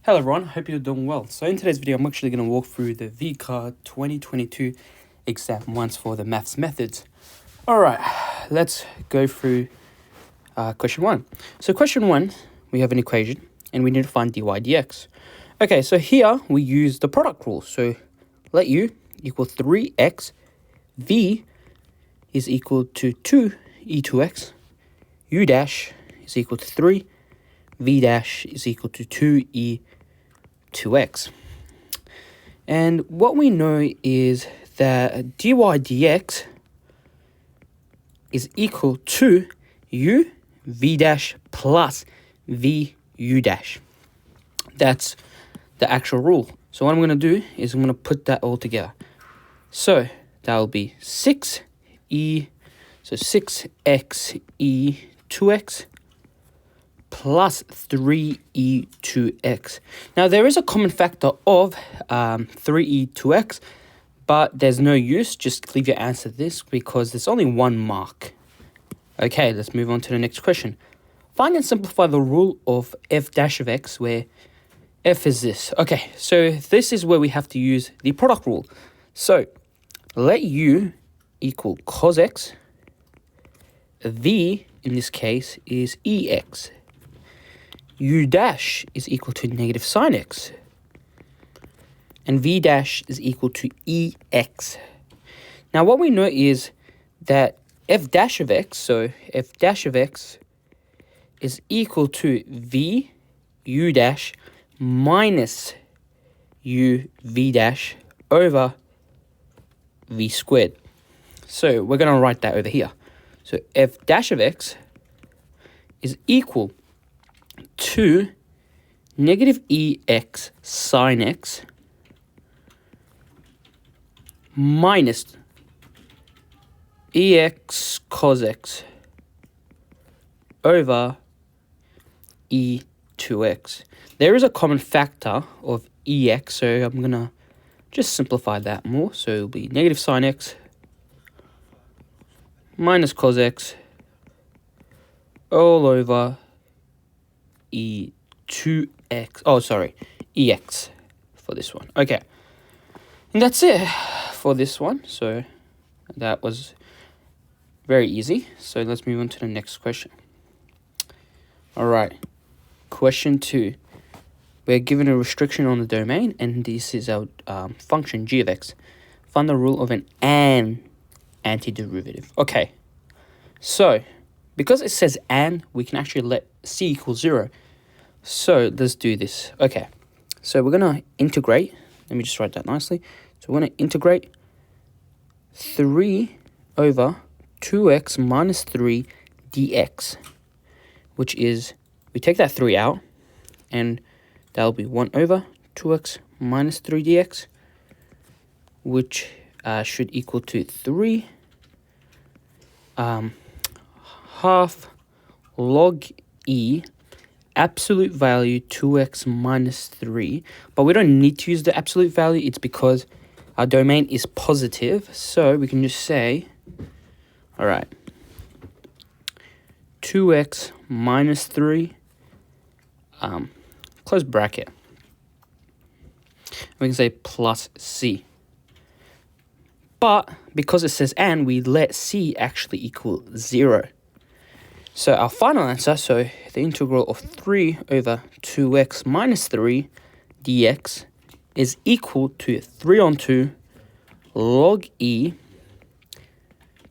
Hello everyone, hope you're doing well. So in today's video, I'm actually going to walk through the VCA 2022 exam once for the maths methods. Alright, let's go through question 1. So question 1, we have an equation and we need to find dy dx. Okay, so here we use the product rule. So let u equal 3x, v is equal to 2e2x, u dash is equal to 3, v dash is equal to 2e2x. And what we know is that dy dx is equal to u v dash plus v u dash. That's the actual rule. So what I'm going to do is I'm going to put that all together. So that will be 6x e 2x plus 3e2x. Now, there is a common factor of 3e2x, but there's no use. Just leave your answer this because there's only one mark. Okay, let's move on to the next question. Find and simplify the rule of f dash of x, where f is this. Okay, so this is where we have to use the product rule. So let u equal cos x. V, in this case, is ex. U dash is equal to negative sine x. And v dash is equal to ex. Now, what we know is that f dash of x, so f dash of x is equal to v u dash minus u v dash over v squared. So we're going to write that over here. So f dash of x is equal to negative ex sine x minus ex cos x over e2x. There is a common factor of ex, so I'm going to just simplify that more. So it'll be negative sine x minus cos x all over e2x. Oh, sorry, ex for this one. Okay, and that's it for this one. So that was very easy. So let's move on to the next question. All right, question 2. We're given a restriction on the domain, and this is our function g of x. Find the rule of an antiderivative. Okay, so because it says and, we can actually let c equal 0. So let's do this. Okay, so we're going to integrate. Let me just write that nicely. So we're going to integrate 3 over 2x minus 3 dx, which is, we take that 3 out, and that'll be 1 over 2x minus 3 dx, which should equal to 3 half log e absolute value 2x minus 3. But we don't need to use the absolute value. It's because our domain is positive. So we can just say, all right, 2x minus 3, close bracket. We can say plus c. But because it says and, we let c actually equal 0. So our final answer, so the integral of 3 over 2x minus 3 dx is equal to 3 on 2 log e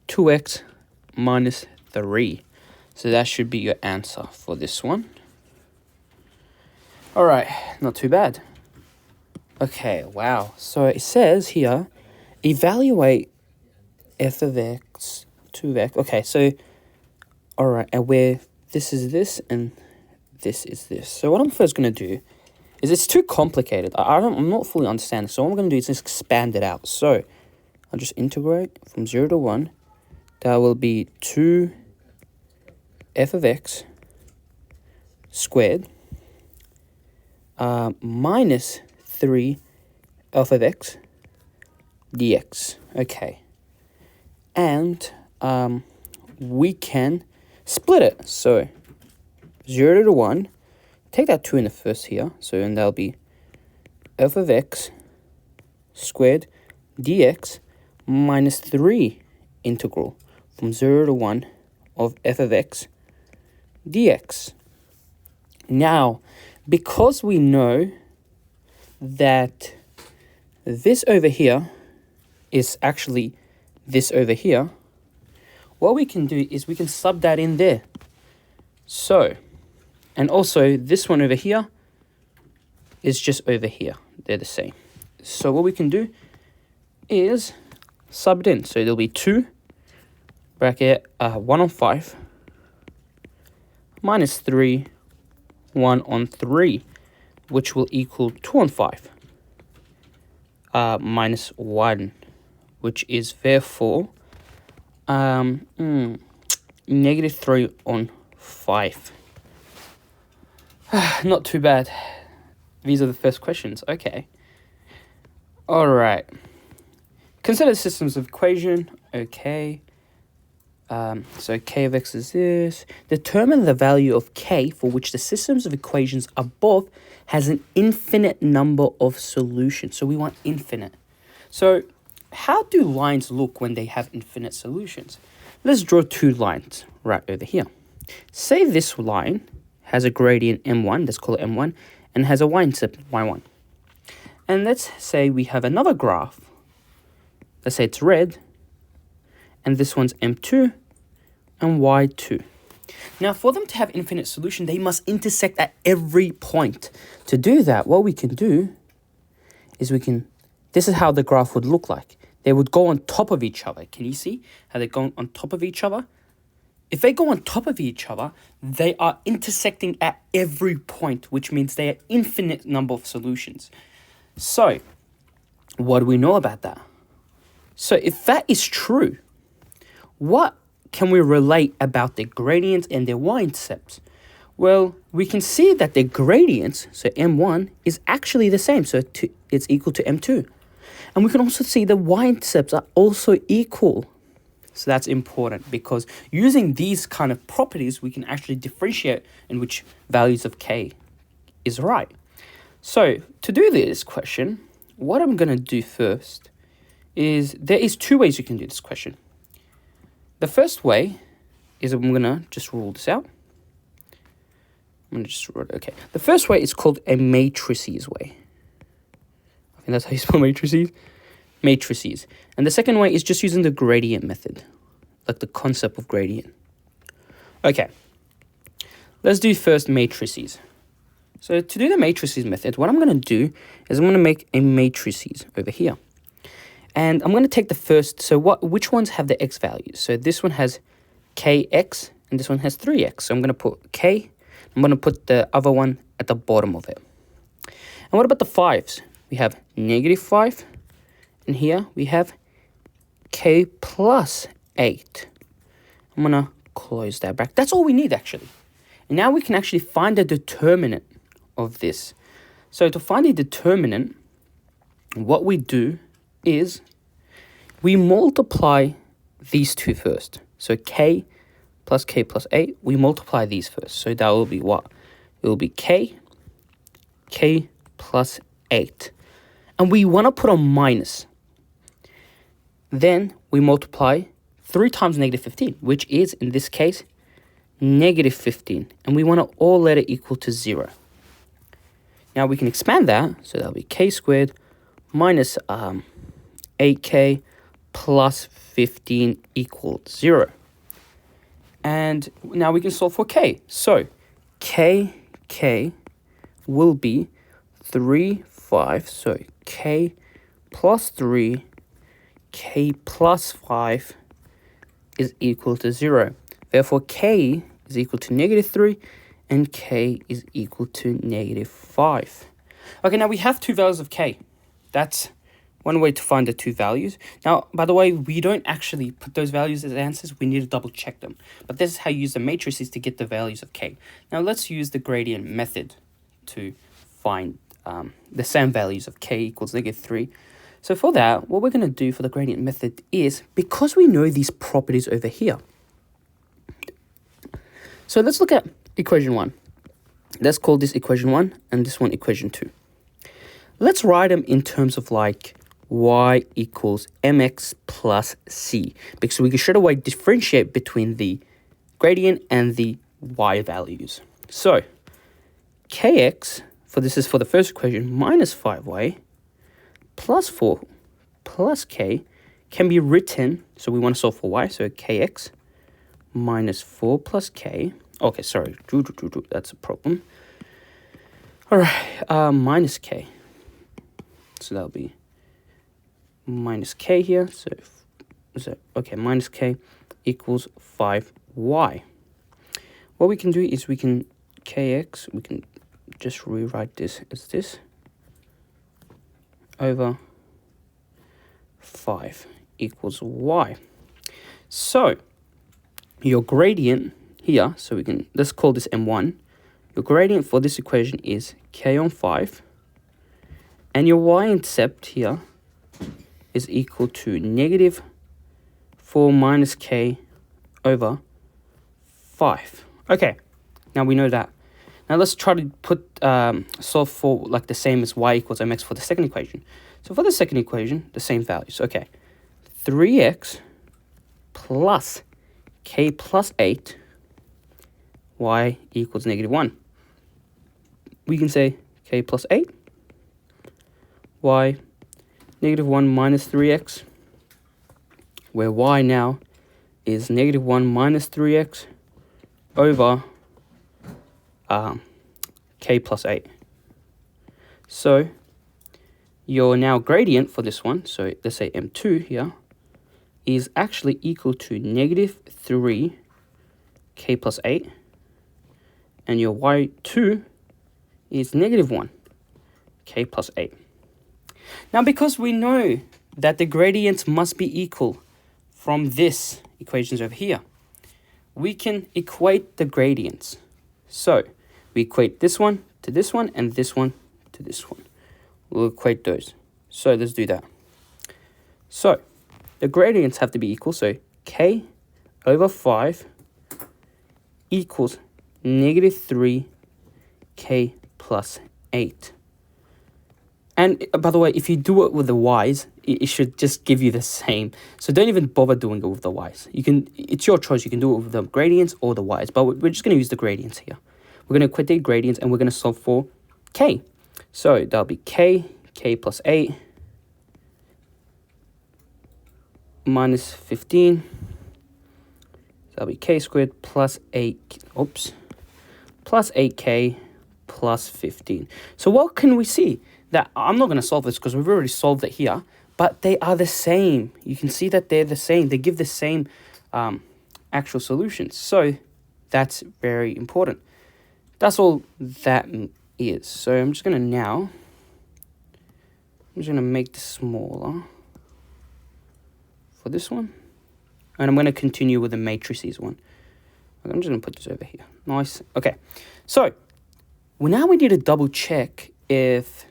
2x minus 3. So that should be your answer for this one. All right, not too bad. Okay, wow. So it says here, evaluate f of x, 2x. Okay, so, all right, and where this is this and this is this. So what I'm first going to do is, it's too complicated. I'm not fully understanding. So what I'm going to do is just expand it out. So I'll just integrate from 0 to 1. That will be 2 f of x squared minus 3 f of x dx. Okay, and we can split it. So 0 to 1, take that 2 in the first here, so and that'll be f of x squared dx minus 3 integral from 0 to 1 of f of x dx. Now, because we know that this over here is actually this over here, what we can do is we can sub that in there. So, and also this one over here is just over here. They're the same. So what we can do is sub it in. So there'll be 2 bracket 1 on 5 minus 3 1 on 3, which will equal 2 on 5 minus 1, which is therefore negative 3 on 5. Not too bad. These are the first questions. Okay. All right. Consider systems of equation. Okay. So k of x is this. Determine the value of k for which the systems of equations above has an infinite number of solutions. So we want infinite. So how do lines look when they have infinite solutions? Let's draw 2 lines right over here. Say this line has a gradient m1, let's call it m1, and has a y-intercept y1. And let's say we have another graph. Let's say it's red, and this one's m2 and y2. Now, for them to have infinite solution, they must intersect at every point. To do that, what we can do is this is how the graph would look like. They would go on top of each other. Can you see how they're going on top of each other? If they go on top of each other, they are intersecting at every point, which means they are infinite number of solutions. So, what do we know about that? So, if that is true, what can we relate about their gradients and their y-intercepts? Well, we can see that their gradients, so m1, is actually the same. So, it's equal to m2. And we can also see the y-intercepts are also equal. So that's important because using these kind of properties, we can actually differentiate in which values of k is right. So to do this question, what I'm going to do first is there is 2 ways you can do this question. The first way is I'm going to just rule this out. I'm going to just rule it. Okay. The first way is called a matrices way. I think that's how you spell matrices. Matrices. And the second way is just using the gradient method, like the concept of gradient. Okay, let's do first matrices. So to do the matrices method, what I'm going to do is I'm going to make a matrices over here. And I'm going to take the first, so which ones have the x values? So this one has kx and this one has 3x. So I'm going to put k, I'm going to put the other one at the bottom of it. And what about the 5s? We have negative 5. And here we have k plus 8. I'm going to close that back. That's all we need, actually. And now we can actually find the determinant of this. So to find the determinant, what we do is we multiply these 2 first. So k plus 8, we multiply these first. So that will be what? It will be k plus 8. And we want to put a minus. Then we multiply 3 times negative 15, which is, in this case, negative 15. And we want to all let it equal to 0. Now we can expand that, so that'll be k squared minus 8k plus 15 equals 0. And now we can solve for k. So k will be 3, 5. So k plus 3, k plus 5 is equal to 0. Therefore, k is equal to negative 3 and k is equal to negative 5. Okay, now we have 2 values of k. That's one way to find the 2 values. Now, by the way, we don't actually put those values as answers. We need to double check them. But this is how you use the matrices to get the values of k. Now, let's use the gradient method to find the same values of k equals negative 3. So for that, what we're going to do for the gradient method is, because we know these properties over here. So let's look at equation 1. Let's call this equation 1 and this one equation 2. Let's write them in terms of like y equals mx plus c, because we can straight away differentiate between the gradient and the y values. So kx, this is for the first equation, minus 5y plus 4 plus k can be written, so we want to solve for y, so kx minus 4 plus k. Okay, sorry, that's a problem. All right, minus k. So that'll be minus k here. So okay, minus k equals 5y. What we can do is we can kx, we can just rewrite this as this over 5 equals y. So your gradient here, so we can, let's call this m1. Your gradient for this equation is k on 5, and your y-intercept here is equal to negative 4 minus k over 5. Okay, now we know that. Now let's try to solve for like the same as y equals mx for the second equation. So for the second equation, the same values. Okay, 3x plus k plus 8, y equals negative 1. We can say k plus 8, y negative 1 minus 3x, where y now is negative 1 minus 3x over k plus 8. So your now gradient for this one, so let's say m2 here, is actually equal to negative 3 k plus 8, and your y2 is negative 1 k plus 8. Now, because we know that the gradients must be equal from this equations over here, we can equate the gradients. So we equate this one to this one and this one to this one. We'll equate those. So let's do that. So the gradients have to be equal. So k over 5 equals negative 3 k plus 8. And by the way, if you do it with the y's, it should just give you the same. So don't even bother doing it with the y's. It's your choice. You can do it with the gradients or the y's, but we're just going to use the gradients here. We're going to equate the gradients and we're going to solve for k. So that'll be k plus 8 minus 15. That'll be k squared plus 8, plus 8k plus 15. So what can we see? That I'm not going to solve this because we've already solved it here, but they are the same. You can see that they're the same. They give the same actual solutions. So that's very important. That's all that is. So I'm just going to make this smaller for this one. And I'm going to continue with the matrices one. I'm just going to put this over here. Nice. Okay. So now we need to double check if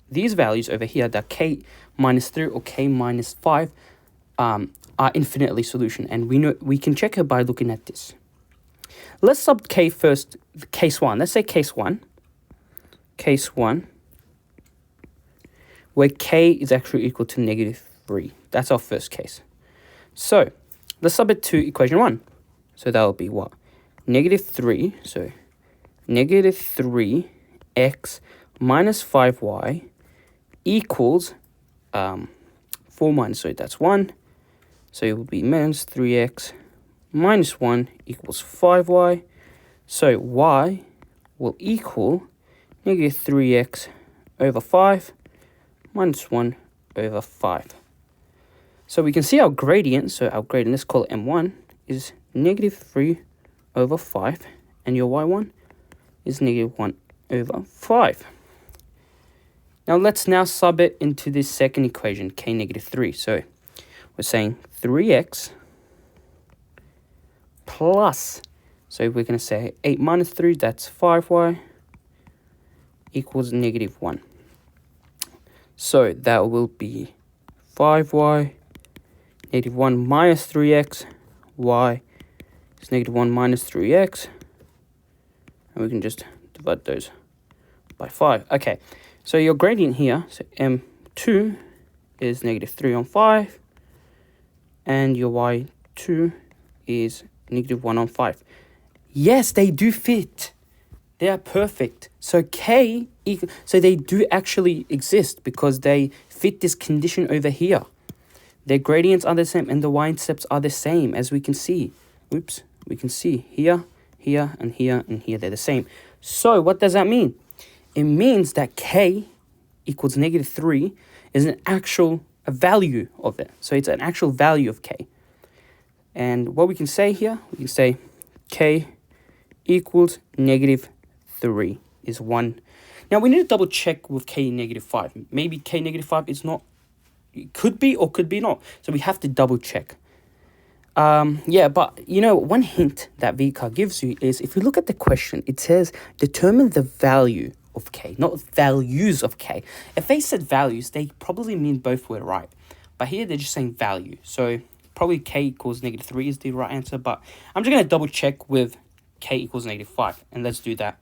these values over here, that k minus 3 or k minus 5, are infinitely solution. And we can check it by looking at this. Let's sub k first, case 1. Let's say case 1, where k is actually equal to negative 3. That's our first case. So let's sub it to equation 1. So that will be what? Negative 3. So negative 3x minus 5y equals 4 minus, so that's 1. So it will be minus 3x minus 1 equals 5y. So y will equal negative 3x over 5 minus 1 over 5. So we can see our gradient. So our gradient, let's call it m1, is negative 3 over 5. And your y1 is negative 1 over 5. Now let's now sub it into this second equation, k negative 3. So we're saying 3x plus, so we're going to say 8 minus 3, that's 5y, equals negative 1. So that will be 5y, negative 1 minus 3x, y is negative 1 minus 3x. And we can just divide those by 5. Okay, so your gradient here, so m2 is negative 3 on 5, and your y2 is negative 1 on 5. Yes, they do fit. They are perfect. So so they do actually exist because they fit this condition over here. Their gradients are the same and the y-intercepts are the same, as we can see. Oops, we can see here, here, and here, and here. They're the same. So what does that mean? It means that k equals negative 3 is a value of it. So it's an actual value of k. And what we can say here, we can say k equals negative 3 is 1. Now we need to double check with k negative 5. Maybe k negative 5 is not, it could be or could be not. So we have to double check. Yeah, but you know, one hint that VCAR gives you is if you look at the question, it says determine the value of k, not values of k. If they said values, they probably mean both were right. But here they're just saying value. So probably k equals negative 3 is the right answer. But I'm just going to double check with k equals negative 5. And let's do that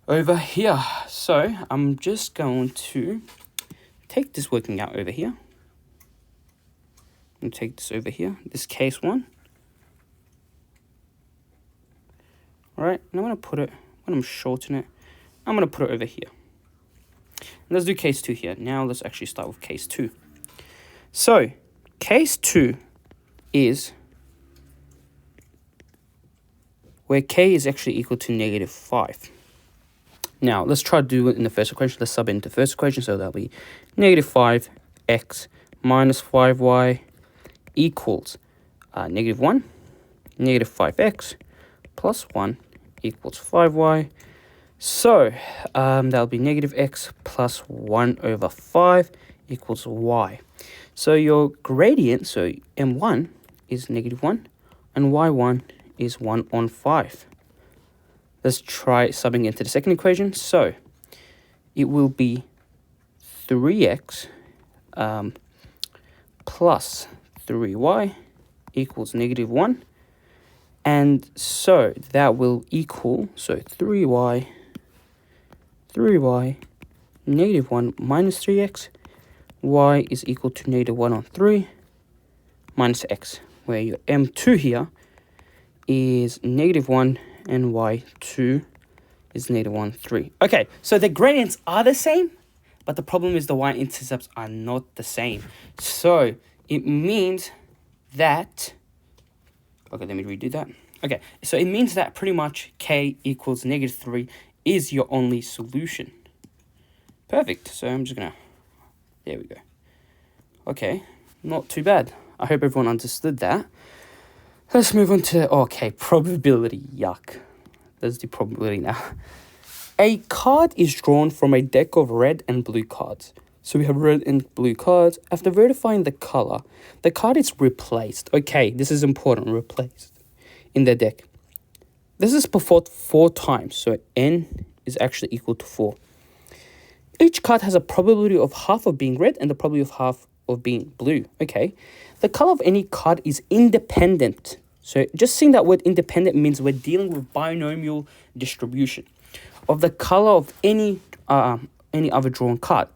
over here. So I'm just going to take this working out over here. And take this over here, this case 1. All right, and I'm going to put it, when I'm shorten it, I'm going to put it over here. And let's do case 2 here. Now let's actually start with case 2. So case 2 is where k is actually equal to negative 5. Now let's try to do it in the first equation. Let's sub it into the first equation. So that'll be negative 5x minus 5y equals negative 1. Negative 5x plus 1 equals 5y. So that'll be negative x plus 1 over 5 equals y. So your gradient, so m1 is negative 1 and y1 is 1 on 5. Let's try subbing into the second equation. So it will be 3x plus 3y equals negative 1. And so that will equal, so 3y, negative 1 minus 3x, y is equal to negative 1 on 3 minus x, where your m2 here is negative 1 and y2 is negative 1, 3. Okay, so the gradients are the same, but the problem is the y-intercepts are not the same. So it means that, okay, let me redo that. Okay, so it means that pretty much k equals negative 3 is your only solution. Perfect. So I'm just gonna, there we go. Okay, not too bad. I hope everyone understood that. Let's move on to, okay, probability. Yuck. Let's do probability now. A card is drawn from a deck of red and blue cards. So we have red and blue cards. After verifying the color, the card is replaced. Okay, this is important, replaced in the deck. This is performed 4 times, so n is actually equal to 4. Each card has a probability of half of being red and the probability of half of being blue. Okay, the color of any card is independent. So just seeing that word independent means we're dealing with binomial distribution of the color of any other drawn card.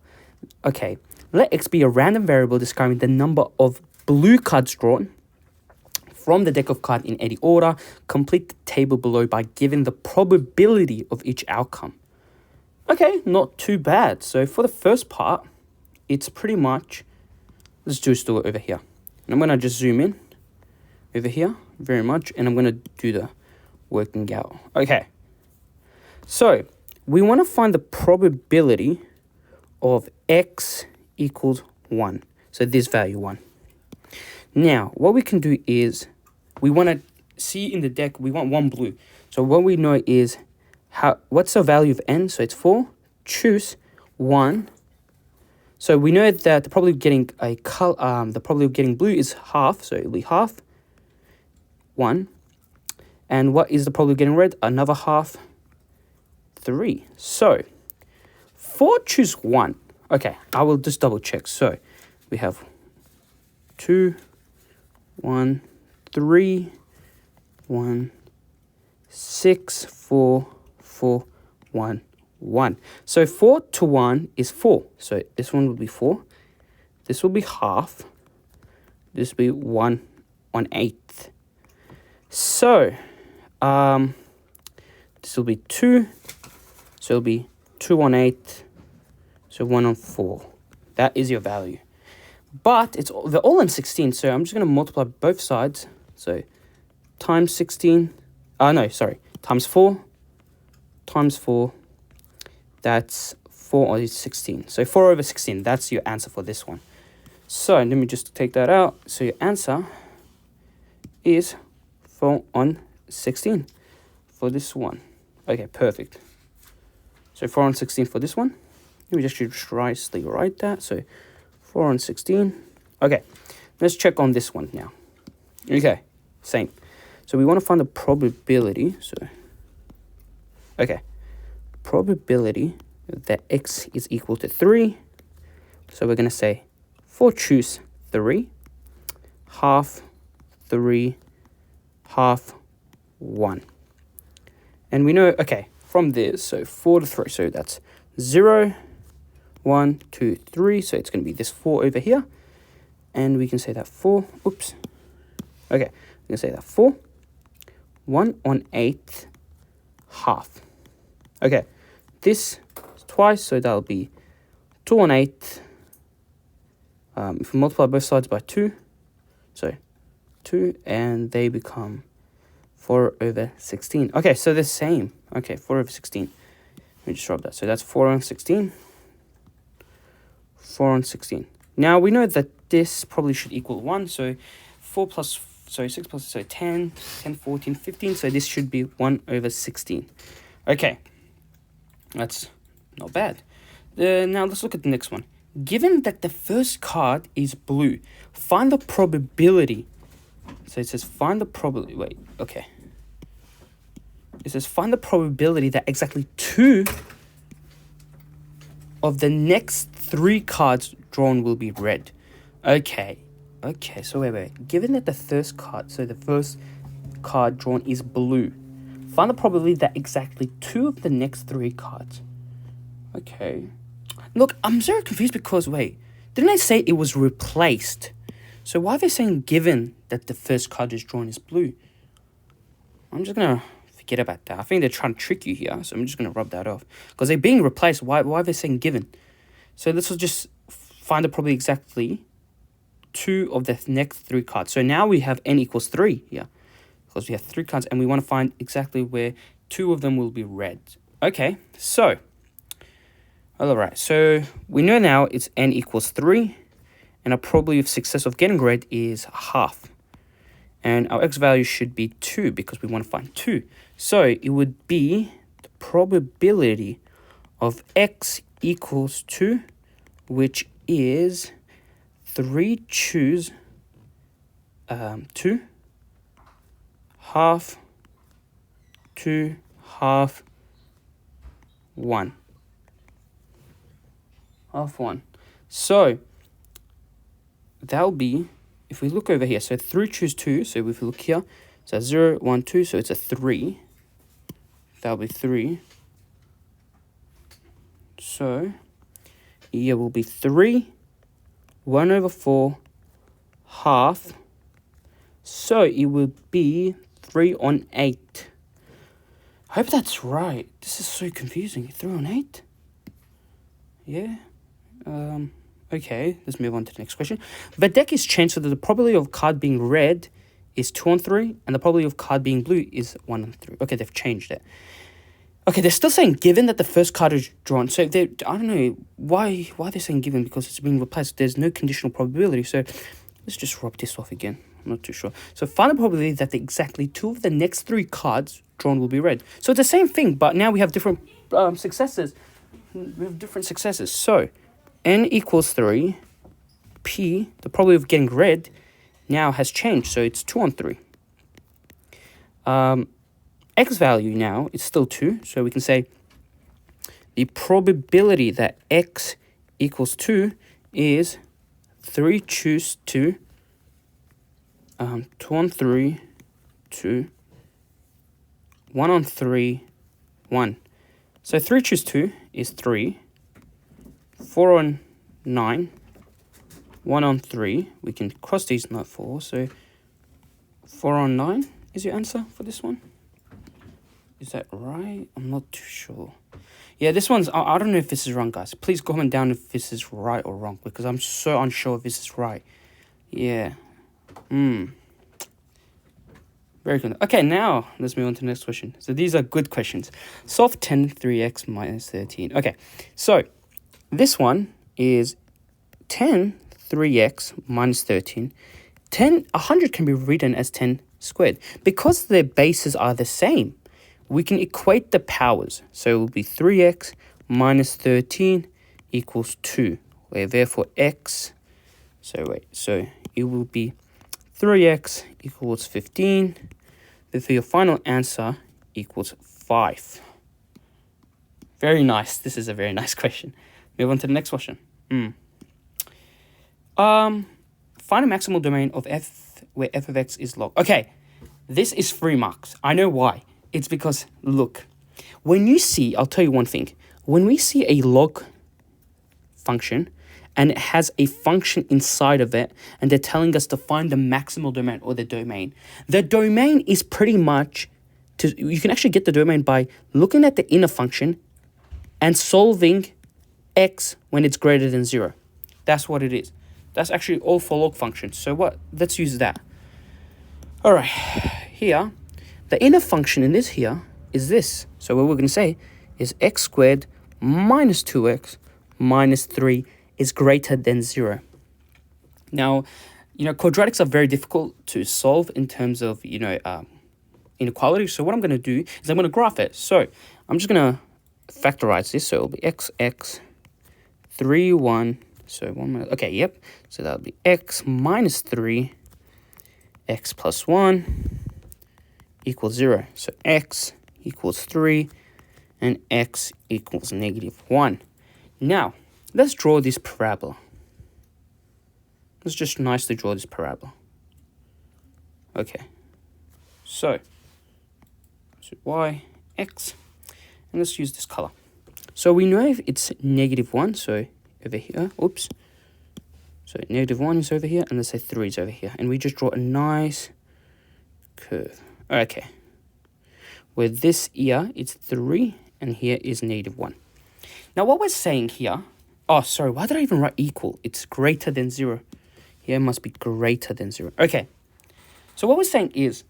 Okay, let x be a random variable describing the number of blue cards drawn from the deck of cards in any order. Complete the table below by giving the probability of each outcome. Okay, not too bad. So for the first part, it's pretty much, let's just do it over here. And I'm going to just zoom in over here very much, and I'm going to do the working out. Okay, so we want to find the probability of x equals 1. So this value 1. Now, what we can do is we want to see in the deck, we want 1 blue. So what we know is what's the value of n? So it's 4. Choose 1. So we know that the probability of getting the probability of getting blue is half. So it'll be half 1. And what is the probability of getting red? Another half 3. So 4 choose 1. Okay, I will just double check. So we have 2, 1, 3, 1, 6, 4, 4, 1, 1. So 4 to 1 is 4. So this one will be 4. This will be half. This will be 1 1/8. So this will be 2. So it'll be 2 1/8. So 1/4. That is your value. But they're all in 16. So I'm just going to multiply both sides. So times 16. Times 4. Times 4. That's 4 is 16. So 4 over 16. That's your answer for this one. So let me just take that out. So your answer is 4/16 for this one. Okay, perfect. So 4/16 for this one. Let me just precisely write that. So 4/16. Okay, let's check on this one now. Okay, same. So we want to find the probability. So, okay, probability that x is equal to 3. So we're going to say 4 choose 3, half 3, half 1. And we know, okay, from this, so 4 to 3, so that's 0, 1, 2, 3, so it's going to be this 4 over here. And we can say that 4, oops. Okay, we can say that 4, 1/8 half. Okay, this is twice, so that'll be 2 1/8. If we multiply both sides by 2, so 2, and they become 4/16. Okay, so they're same. Okay, 4/16. Let me just rub that. So that's 4/16. 4/16. Now we know that this probably should equal 1. So 6 plus, so 10, 14, 15. So this should be 1/16. Okay, that's not bad. Now let's look at the next one. Given that the first card is blue, find the probability. So it says find the probability. Wait, okay. It says find the probability that exactly 2 of the next 3 cards drawn will be red. Okay. Okay, so wait. Given that the first card drawn is blue, find the probability that exactly 2 of the next 3 cards. Okay. Look, I'm very confused because, wait, didn't I say it was replaced? So why are they saying given that the first card is drawn is blue? I'm just going to forget about that. I think they're trying to trick you here, so I'm just going to rub that off. Because they're being replaced, why are they saying given? So let's just find the probability exactly 2 of the next 3 cards. So now we have n equals 3 here. Because we have 3 cards, and we want to find exactly where 2 of them will be red. Okay, so alright, so we know now it's n equals 3, and our probability of success of getting red is half. And our x value should be 2 because we want to find 2. So it would be the probability of x equals 2, which is 3 choose 2, half, 2, half, 1. Half 1. So that'll be, if we look over here, so 3 choose 2, so if we look here, so 0, 1, 2, so it's a 3. That'll be 3. So here will be 3, 1/4, half. So it will be 3/8. I hope that's right. This is so confusing. 3/8? Yeah. Okay, let's move on to the next question. The deck is changed so that the probability of card being red is 2/3, and the probability of card being blue is 1/3. Okay, they've changed it. Okay, they're still saying given that the first card is drawn. So I don't know why they're saying given, because it's being replaced. There's no conditional probability. So let's just rub this off again. I'm not too sure. So find the probability that exactly 2 of the next 3 cards drawn will be red. So it's the same thing, but now we have different successes. We have different successes. So n equals 3. P, the probability of getting red, now has changed. So it's 2/3. X value now is still 2. So we can say the probability that x equals 2 is 3 choose 2, 2/3, 2, 1/3, 1. So 3 choose 2 is 3. 4 on 9. 1 on 3. We can cross these, not 4. So 4 on 9 is your answer for this one. Is that right? I'm not too sure. Yeah, this one's, I don't know if this is wrong, guys. Please comment down if this is right or wrong, because I'm so unsure if this is right. Yeah. Very good. Okay, now let's move on to the next question. So these are good questions. Solve 10 3x minus 13. Okay, so this one is 10 3x minus 13. 100 can be written as 10 squared. Because their bases are the same, we can equate the powers. So it will be 3x minus 13 equals 2. Where therefore x, so it will be 3x equals 15. Therefore your final answer equals 5. Very nice. This is a very nice question. Move on to the next question. Find a maximal domain of f where f of x is log. Okay, this is 3 marks. I know why. It's because, look, when you see, I'll tell you one thing. When we see a log function and it has a function inside of it and they're telling us to find the maximal domain or the domain is pretty much, you can actually get the domain by looking at the inner function and solving x when it's greater than 0. That's what it is. That's actually all for log functions. So what? Let's use that. All right, here, the inner function in this here is this. So what we're going to say is x squared minus 2x minus 3 is greater than 0. Now, quadratics are very difficult to solve in terms of, inequality. So what I'm going to do is I'm going to graph it. So I'm just going to factorize this. So it'll be x 3, 1. So 1 minus, okay, yep. So that'll be x minus 3, x plus 1 equals 0. So x equals 3 and x equals negative 1. Now, let's draw this parabola. Let's just nicely draw this parabola. Okay. So y, x, and let's use this color. So we know if it's negative 1, so over here, oops. So negative 1 is over here, and let's say 3 is over here. And we just draw a nice curve. Okay. Where this here, it's 3, and here is negative 1. Now what we're saying here, oh, sorry, why did I even write equal? It's greater than 0. Here must be greater than 0. Okay. So what we're saying is,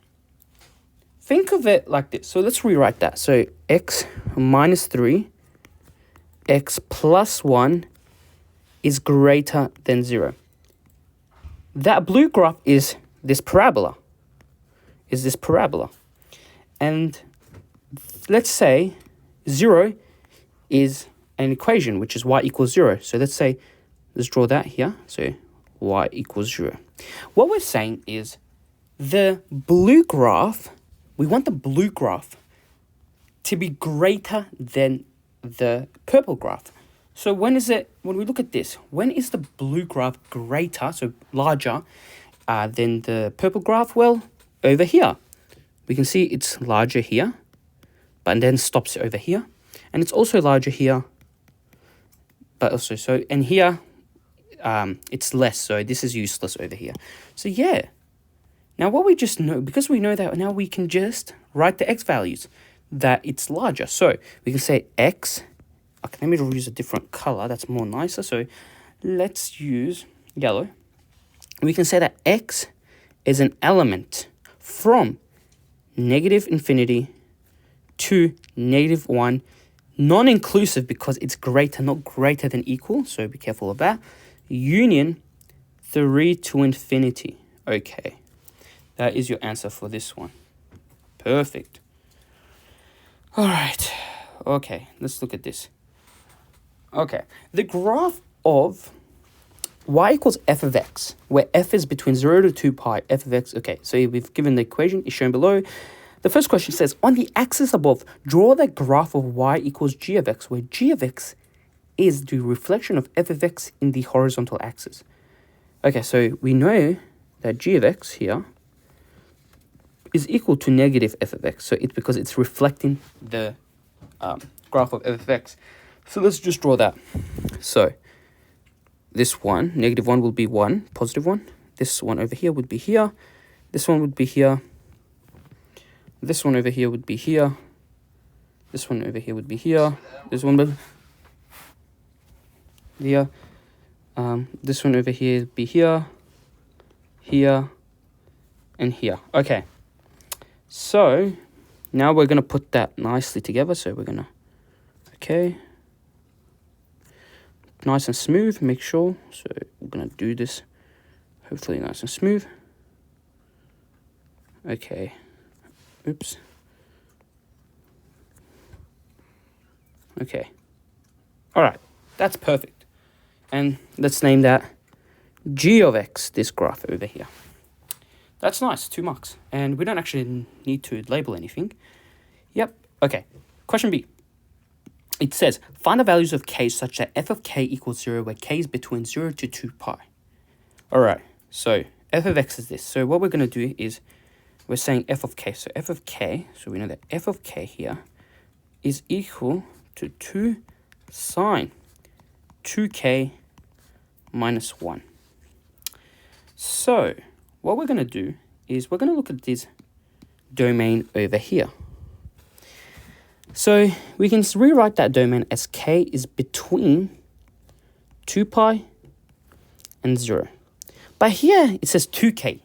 think of it like this. So let's rewrite that. So x minus 3, x plus 1 is greater than 0. That blue graph is this parabola. And let's say 0 is an equation, which is y equals 0. So let's draw that here. So y equals 0. What we're saying is the blue graph, we want the blue graph to be greater than the purple graph. So when we look at this, when is the blue graph greater, so larger, than the purple graph? Well, over here. We can see it's larger here, but then stops over here. And it's also larger here, but also, and here, it's less, so this is useless over here. So yeah. Now what we just know, because we know that, now we can just write the x values, that it's larger. So we can say x, okay, let me use a different color, that's more nicer. So let's use yellow. We can say that x is an element from negative infinity to negative 1, non-inclusive because it's greater, not greater than equal, so be careful of that. Union 3 to infinity. Okay, that is your answer for this one. Perfect. All right, okay, let's look at this. Okay, the graph of y equals f of x, where f is between 0 to 2 pi, f of x. Okay, so we've given the equation, is shown below. The first question says, on the axis above, draw the graph of y equals g of x, where g of x is the reflection of f of x in the horizontal axis. Okay, so we know that g of x here is equal to negative f of x. So it's because it's reflecting the graph of f of x. So let's just draw that. So this one, -1 will be 1, +1. This one over here would be here. This one would be here. This one over here would be here. This one over here would be here. This one would be here. This one over here would be here, here, and here. Okay. So now we're going to put that nicely together. So we're going to, okay. Nice and smooth, make sure. So we're going to do this, hopefully nice and smooth. Okay. Oops. Okay. All right. That's perfect. And let's name that g of x, this graph over here. That's nice, 2 marks. And we don't actually need to label anything. Yep. Okay. Question B. It says, find the values of k such that f of k equals 0, where k is between 0 to 2 pi. All right. So f of x is this. So what we're going to do is we're saying f of k. So f of k, so we know that f of k here is equal to 2 sine 2k minus 1. So what we're going to do is we're going to look at this domain over here. So we can rewrite that domain as k is between 2 pi and 0. But here it says 2k.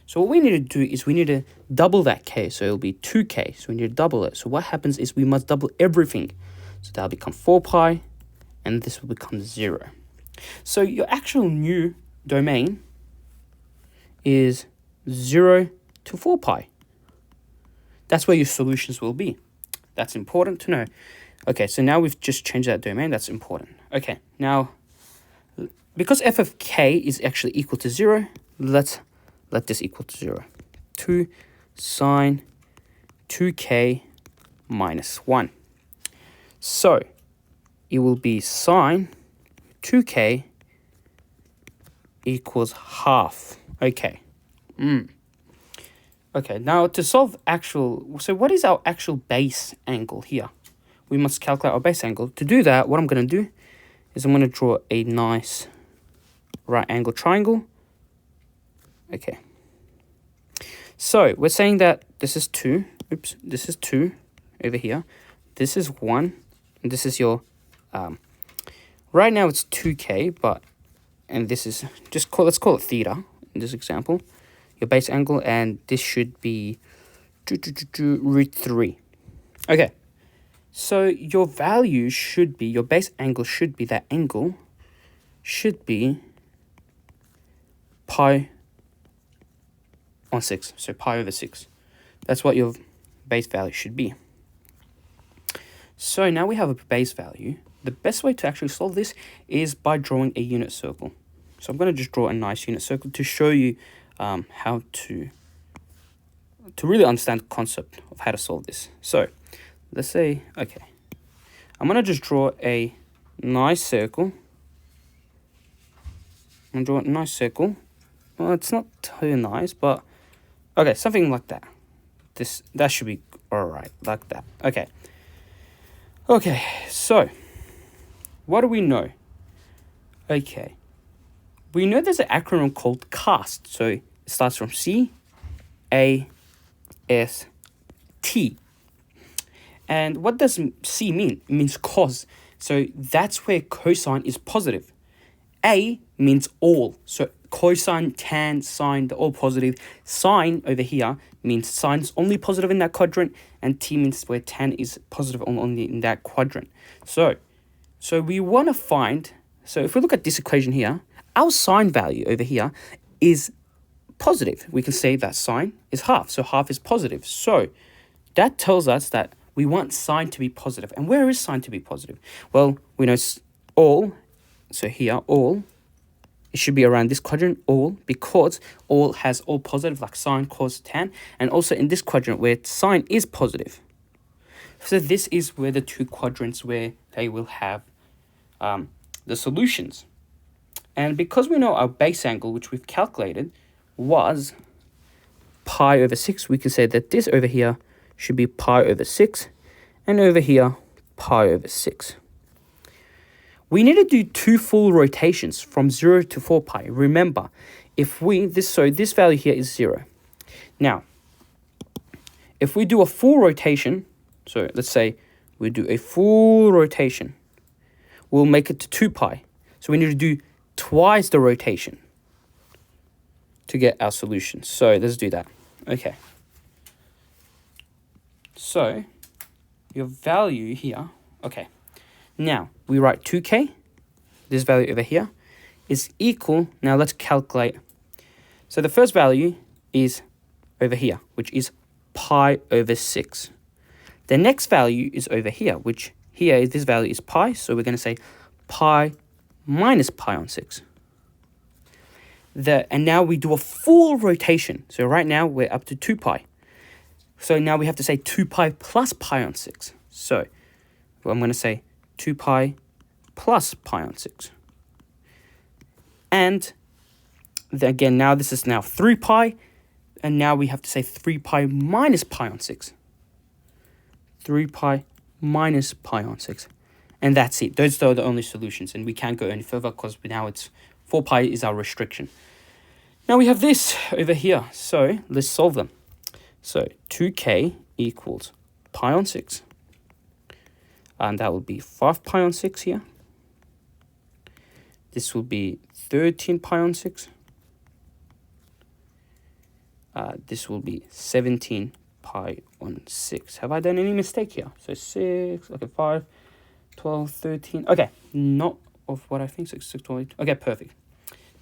So what we need to do is we need to double that k. So it'll be 2k. So we need to double it. So what happens is we must double everything. So that'll become 4 pi and this will become 0. So your actual new domain is 0 to 4 pi. That's where your solutions will be. That's important to know. Okay, so now we've just changed that domain. That's important. Okay, now, because f of k is actually equal to 0, let's let this equal to 0. 2 sine 2k minus 1. So, it will be sine 2k equals half. Okay. Okay, now to solve so what is our actual base angle here? We must calculate our base angle. To do that, what I'm going to do is I'm going to draw a nice right angle triangle. Okay. So we're saying that this is 2. Oops, this is 2 over here. This is 1. And this is your, right now it's 2k, and this is, let's call it theta in this example. Your base angle, and this should be root 3. Okay, so your value should be, your base angle should be, that angle should be pi on 6, so pi over 6. That's what your base value should be. So now we have a base value. The best way to actually solve this is by drawing a unit circle. So I'm going to just draw a nice unit circle to show you how to really understand the concept of how to solve this. So let's say, okay, I'm going to just draw a nice circle. I'm going to draw a nice circle. Well, it's not too nice, but okay, something like that. That should be all right, like that. Okay. Okay, so what do we know? Okay. We know there's an acronym called CAST. So it starts from C, A, S, T. And what does C mean? It means cos. So that's where cosine is positive. A means all. So cosine, tan, sine, they're all positive. Sine over here means sine is only positive in that quadrant. And T means where tan is positive only in that quadrant. So we want to find, so if we look at this equation here, our sine value over here is positive. We can say that sine is half. So half is positive. So that tells us that we want sine to be positive. And where is sine to be positive? Well, we know all. So here, all. It should be around this quadrant, all, because all has all positive, like sine, cos, tan. And also in this quadrant where sine is positive. So this is where the two quadrants where they will have the solutions. And because we know our base angle, which we've calculated, was pi over 6, we can say that this over here should be pi over 6, and over here, pi over 6. We need to do 2 full rotations from 0 to 4 pi. Remember, if this value here is 0. Now, if we do a full rotation, so let's say we do a full rotation, we'll make it to 2 pi. So we need to do twice the rotation to get our solution. So let's do that. Okay. So your value here, okay. Now we write 2k, this value over here, is equal, now let's calculate. So the first value is over here, which is pi over 6. The next value is over here, which here, this value is pi, so we're going to say pi minus pi on 6. And now we do a full rotation. So right now we're up to 2 pi. So now we have to say 2 pi plus pi on 6. So I'm going to say 2 pi plus pi on 6. And again, now this is now 3 pi. And now we have to say 3 pi minus pi on 6. 3 pi minus pi on 6. And that's it. Those are the only solutions. And we can't go any further because now it's 4 pi is our restriction. Now we have this over here. So let's solve them. So 2k equals pi on 6. And that will be 5 pi on 6 here. This will be 13 pi on 6. This will be 17 pi on 6. Have I done any mistake here? So 6, okay, 5, 12, 13. Okay, not of what I think, 6, 12. Okay, perfect.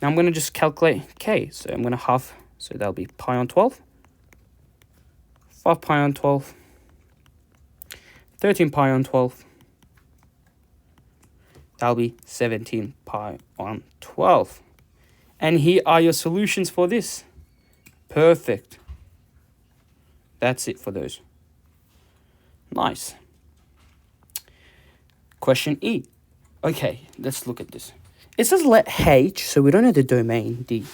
Now I'm going to just calculate k. So I'm going to half, so that'll be pi on 12. 5 pi on 12. 13 pi on 12. That'll be 17 pi on 12. And here are your solutions for this. Perfect. That's it for those. Nice. Question E. Okay, let's look at this. It says let h, so we don't know the domain, the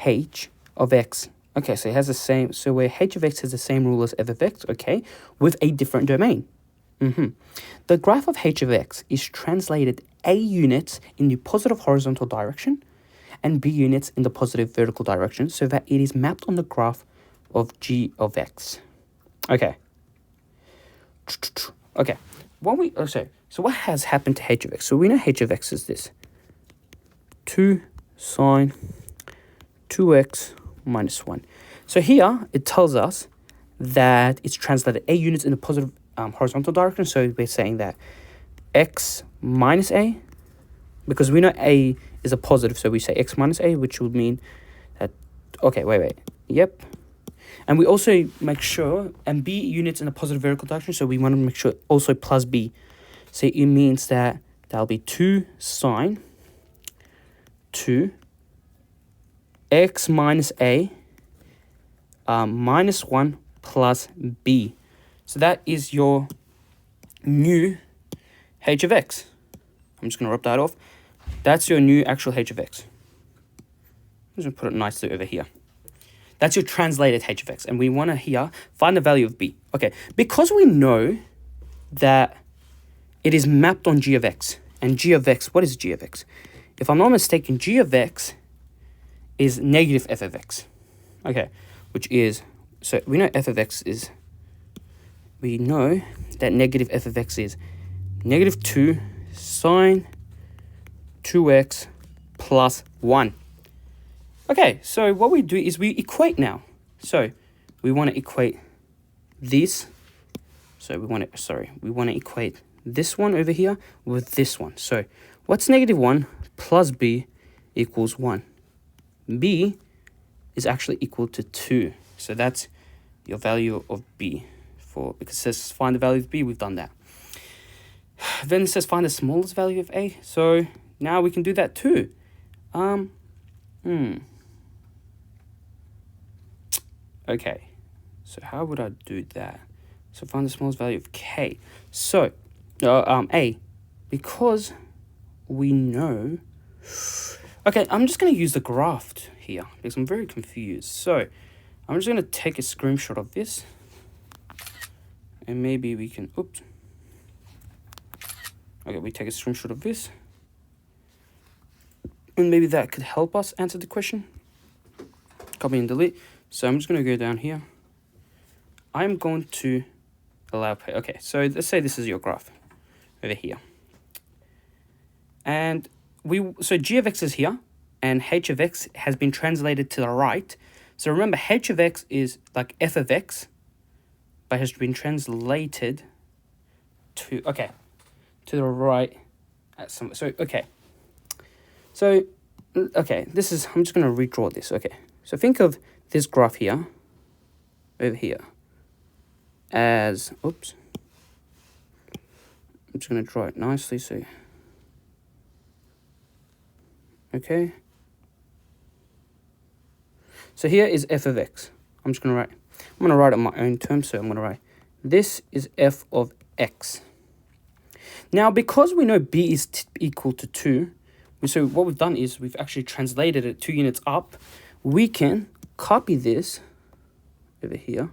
h of x. Okay, so it has the same, so where h of x has the same rule as f of x, okay, with a different domain. The graph of h of x is translated a units in the positive horizontal direction and b units in the positive vertical direction so that it is mapped on the graph of g of x. Okay. Okay. So what has happened to h of x? So we know h of x is this. 2 sine 2x minus 1. So here it tells us that it's translated a units in the positive horizontal direction. So we're saying that x minus a, because we know a is a positive, so we say x minus a, which would mean that, okay, wait, yep. And we also make sure, and b units in the positive vertical direction, so we want to make sure also plus b. So it means that that'll be 2 sine 2 x minus a minus 1 plus b. So that is your new h of x. I'm just going to rub that off. That's your new actual h of x. I'm just going to put it nicely over here. That's your translated h of x. And we want to here find the value of b. Okay, because we know that it is mapped on g of x. And g of x, what is g of x? If I'm not mistaken, g of x is negative f of x. Okay, which is, so we know f of x is, we know that negative f of x is negative 2 sine 2x plus 1. Okay, so what we do is we equate now. So we want to equate this. So we want to equate this one over here with this one. So what's negative 1 plus b equals 1? B is actually equal to 2. So that's your value of b. Because it says find the value of b, we've done that. Then it says find the smallest value of a. So now we can do that too. Okay, so how would I do that? So find the smallest value of k. So a, because we know. Okay, I'm just going to use the graph here because I'm very confused. So I'm just going to take a screenshot of this. And maybe we can, oops. Okay, we take a screenshot of this. And maybe that could help us answer the question. Copy and delete. So I'm just going to go down here. I'm going to allow pay. Okay, so let's say this is your graph over here. And so g of x is here, and h of x has been translated to the right. So remember, h of x is like f of x, but has been translated to, okay, to the right at some, so, okay. So, okay, this is, I'm just going to redraw this, okay. So think of this graph here, over here, as, oops. I'm just going to draw it nicely, so, okay. So here is f of x. I'm just going to write it in my own terms, so I'm going to write, this is f of x. Now, because we know b is equal to 2, so what we've done is we've actually translated it 2 units up. We can copy this over here.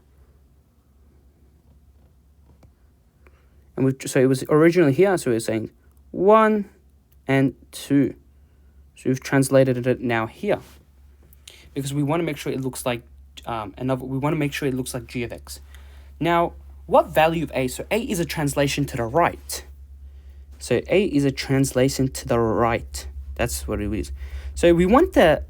And so it was originally here, so we're saying 1 and 2. So we've translated it now here. Because we want to make sure it looks like we want to make sure it looks like g of x. Now, what value of a? So a is a translation to the right. So a is a translation to the right. That's what it is. So we want the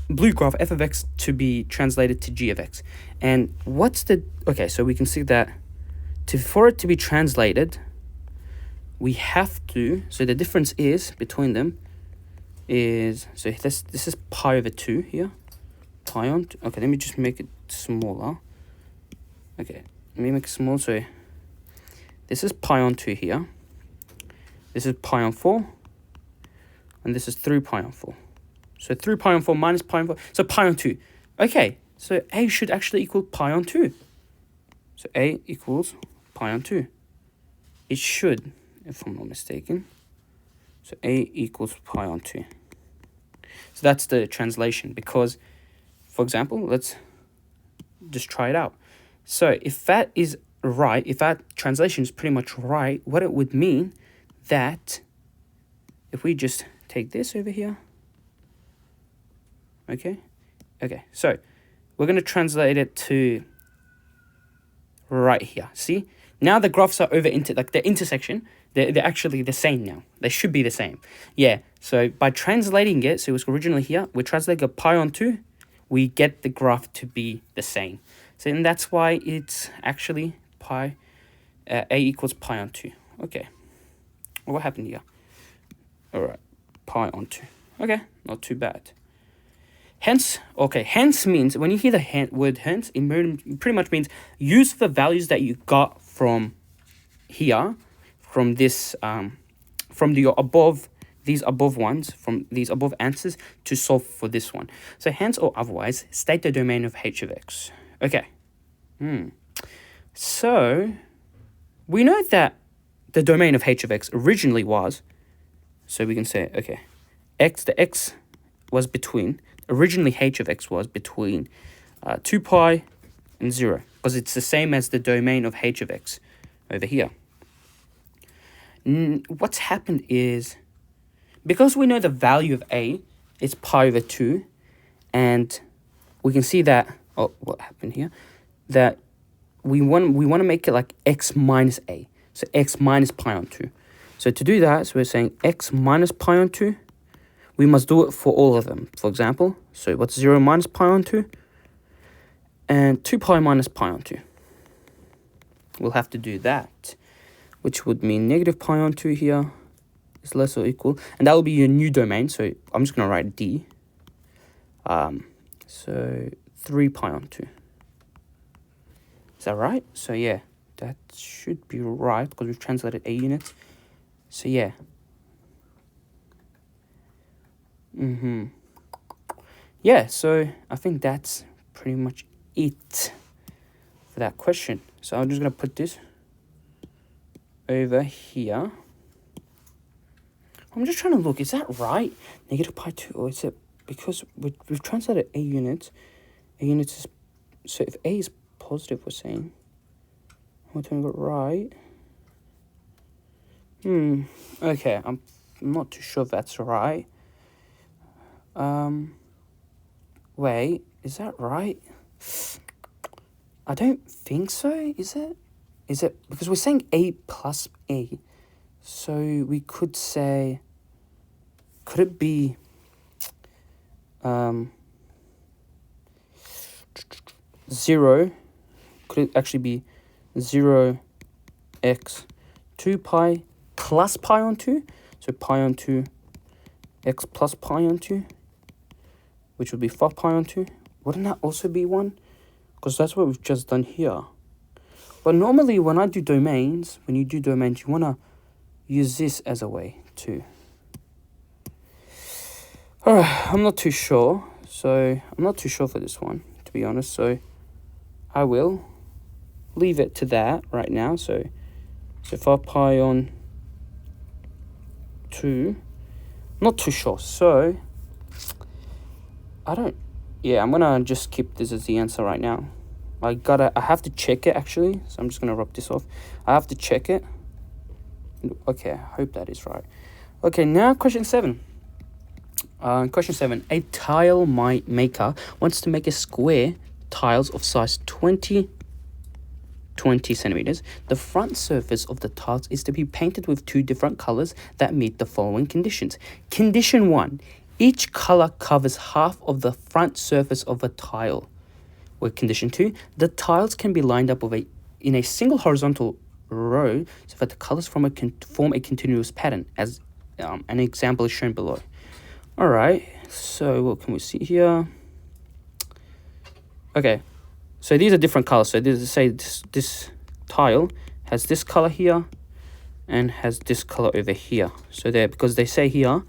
blue graph f of x to be translated to g of x. And what's the, okay, so we can see that for it to be translated, we have to, so the difference is between them is, so this is pi over 2 here. Pi on, okay, let me just make it smaller. Okay, let me make it small. So this is pi on 2 here. This is pi on 4. And this is 3 pi on 4. So 3 pi on 4 minus pi on 4. So pi on 2. Okay, so a should actually equal pi on 2. So a equals pi on 2. It should, if I'm not mistaken. So a equals pi on 2. So that's the translation, because, for example, let's just try it out. So if that is right, if that translation is pretty much right, what it would mean that if we just take this over here, okay, so we're going to translate it to right here. See, now the graphs are over into like the intersection. They're actually the same now. They should be the same. Yeah, so by translating it, so it was originally here, we translate a pi on 2, we get the graph to be the same. So and that's why it's actually pi, a equals pi on 2. Okay, well, what happened here? All right, pi on 2. Okay, not too bad. Hence, okay, hence means, when you hear the word hence, it pretty much means use the values that you got from here, from this, from the above, these above ones, from these above answers to solve for this one. So hence or otherwise, state the domain of h of x. Okay. So we know that the domain of h of x originally was, so we can say, okay, the x was between, originally h of x was between 2 pi and 0, because it's the same as the domain of h of x over here. What's happened is, because we know the value of a is pi over 2, and we can see that, oh, what happened here? That we want to make it like x minus a, so x minus pi on 2. So to do that, so we're saying x minus pi on 2, we must do it for all of them. For example, so what's 0 minus pi on 2? And 2 pi minus pi on 2. We'll have to do that, which would mean negative pi on 2 here is less or equal. And that will be your new domain, so I'm just going to write d. So 3 pi on 2. Is that right? So yeah, that should be right, because we've translated a units. So yeah. Yeah, so I think that's pretty much it for that question. So I'm just going to put this over here. I'm just trying to look, is that right? Negative pi 2, or is it, because we've translated a units. A units is, so if a is positive, we're saying, we're doing it right. Okay, I'm not too sure if that's right. Wait, is that right? I don't think so, is it? Is it? Because we're saying A plus A. So we could say, could it be, 0, could it actually be 0x 2 pi plus pi on 2? So pi on 2, x plus pi on 2, which would be 5 pi on 2. Wouldn't that also be 1? Because that's what we've just done here. But normally when I do domains, when you do domains, you want to use this as a way too. Alright, I'm not too sure. So I'm not too sure for this one, to be honest. So I will leave it to that right now. So 5 pi on 2. Not too sure. So I'm gonna just keep this as the answer right now. I have to check it actually. So I'm just gonna rub this off. I have to check it. Okay, I hope that is right. Okay, now question 7. Question 7. A tile maker wants to make a square tiles of size 20 centimeters. The front surface of the tiles is to be painted with 2 different colors that meet the following conditions. Condition 1. Each color covers half of the front surface of a tile. With condition 2, the tiles can be lined up in a single horizontal row so that the colors form a continuous pattern, as an example is shown below. All right, so what can we see here? Okay, so these are different colors. So this tile has this color here and has this color over here. So because they say here,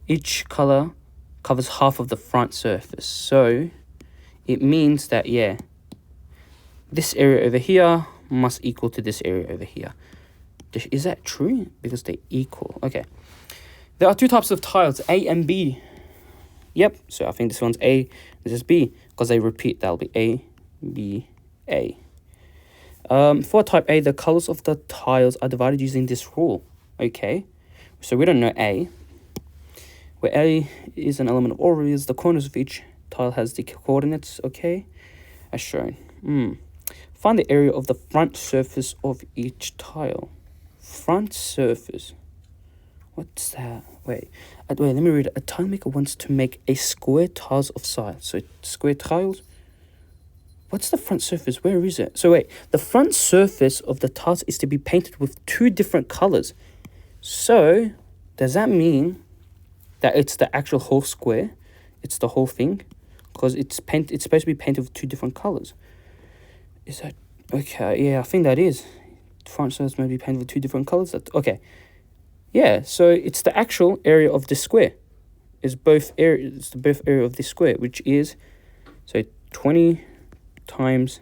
each color covers half of the front surface. So it means that, yeah, this area over here must equal to this area over here. Is that true? Because they equal. Okay. There are 2 types of tiles, A and B. Yep, so I think this one's A, this is B. Because they repeat, that'll be A, B, A. For type A, the colors of the tiles are divided using this rule. Okay, so we don't know A. Where A is an element of all areas, the corners of each tile has the coordinates, okay, as shown. Find the area of the front surface of each tile. Front surface. What's that? Wait, let me read it. A tile maker wants to make a square tiles of size. So square tiles. What's the front surface? Where is it? So wait, the front surface of the tiles is to be painted with 2 different colors. So does that mean that it's the actual whole square? It's the whole thing? Because it's supposed to be painted with 2 different colors. Is that okay? Yeah, I think that is. Front surface may be painted with 2 different colors. Okay. Yeah, so it's the actual area of the square. It's both area of this square, which is 20 times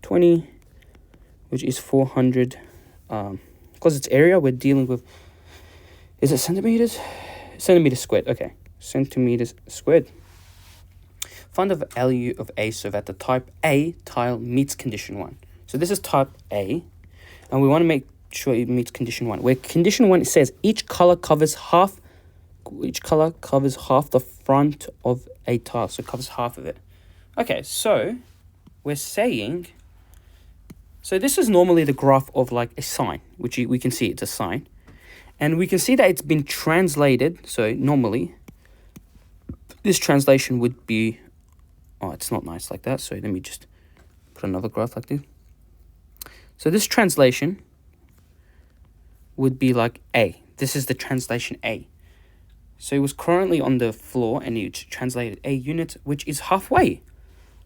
20, which is 400. Because it's area, we're dealing with. Is it centimeters? Centimeters squared. Okay, centimeters squared. Find the value of A so that the type A tile meets condition 1. So this is type A, and we want to make sure it meets condition 1. Where condition 1 it says each color covers half the front of a tile, so it covers half of it. Okay, so we're saying, so this is normally the graph of like a sign, which we can see it's a sign, and we can see that it's been translated. So normally this translation would be, oh, it's not nice like that, so let me just put another graph like this. So this translation would be like A. This is the translation A. So it was currently on the floor and it translated A unit, which is halfway.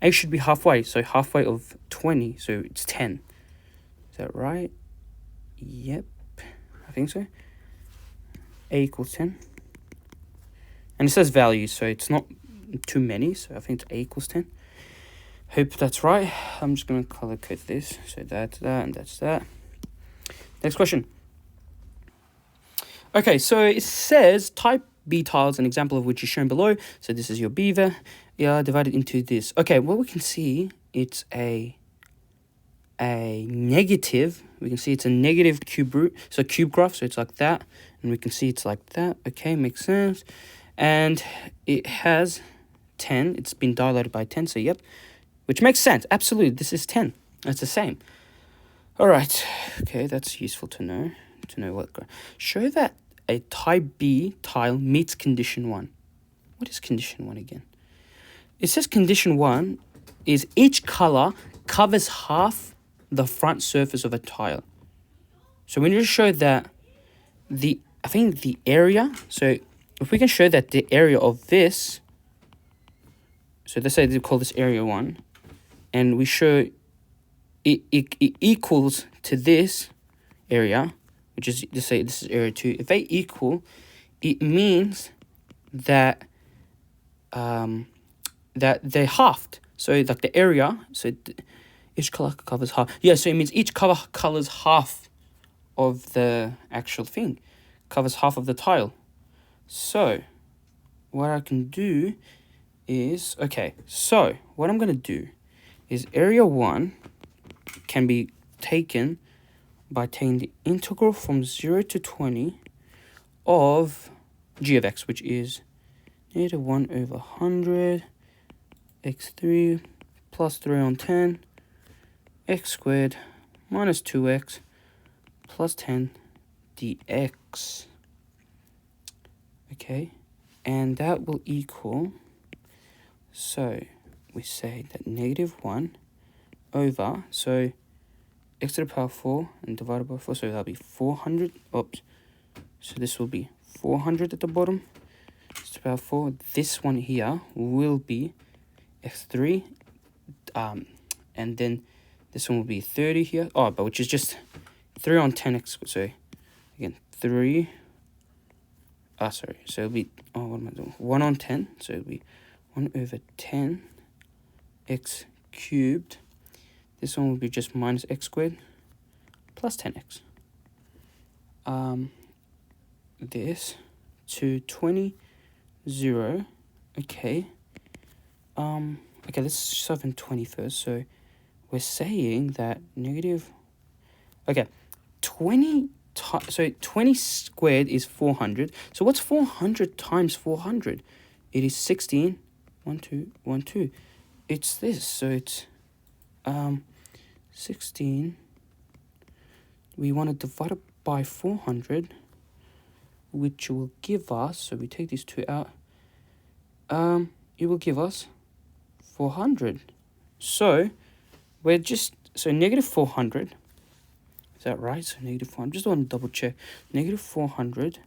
A should be halfway, so halfway of 20, so it's 10. Is that right? Yep, I think so. A equals 10. And it says values, so it's not too many, so I think it's A equals 10. Hope that's right. I'm just going to color code this. So that's that, and that's that. Next question. Okay, so it says type B tiles, an example of which is shown below. So this is your B there. Yeah, divided into this. Okay, well, we can see it's a a negative. We can see it's a negative cube root, so cube graph, so it's like that, and we can see it's like that. Okay, makes sense. And it has 10. It's been dilated by 10, so yep, which makes sense. Absolutely, this is 10. It's the same. All right. Okay, that's useful to know. What. Show that a type B tile meets condition 1. What is condition 1 again? It says condition 1 is each color covers half the front surface of a tile. So we need to show that the area, so if we can show that the area of this, so let's say they call this area 1, and we show it equals to this area, which is, let's say this is area 2. If they equal, it means that that they're halved. So like the area, so each color covers half. Yeah, so it means each color colors half of the actual thing, covers half of the tile. So what I can do is, okay, so what I'm going to do is area 1 can be taken by taking the integral from 0 to 20 of g of x, which is negative 1 over 100 x3 plus 3 on 10 x squared minus 2x plus 10 dx. Okay, and that will equal, so we say that negative 1 over, so x to the power 4 and divided by 4, so that'll be 400. Oops, so this will be 400 at the bottom. X to the power 4. This one here will be x3, and then this one will be 30 here. Oh, but which is just 3 on 10x. So again, 3. Sorry. So it'll be, what am I doing? 1 on 10. So it'll be 1 over 10 x cubed. This one will be just minus x squared plus 10x. This to 20, 0. Okay. Okay, let's solve in 20 first. So we're saying that negative, okay, 20 squared is 400. So what's 400 times 400? It is 16. 1, 2, 1, 2. It's this. So it's 16. We want to divide it by 400, which will give us, so we take these 2 out, it will give us 400. So we're just, so negative 400, is that right? So negative 400, just want to double check. Negative 400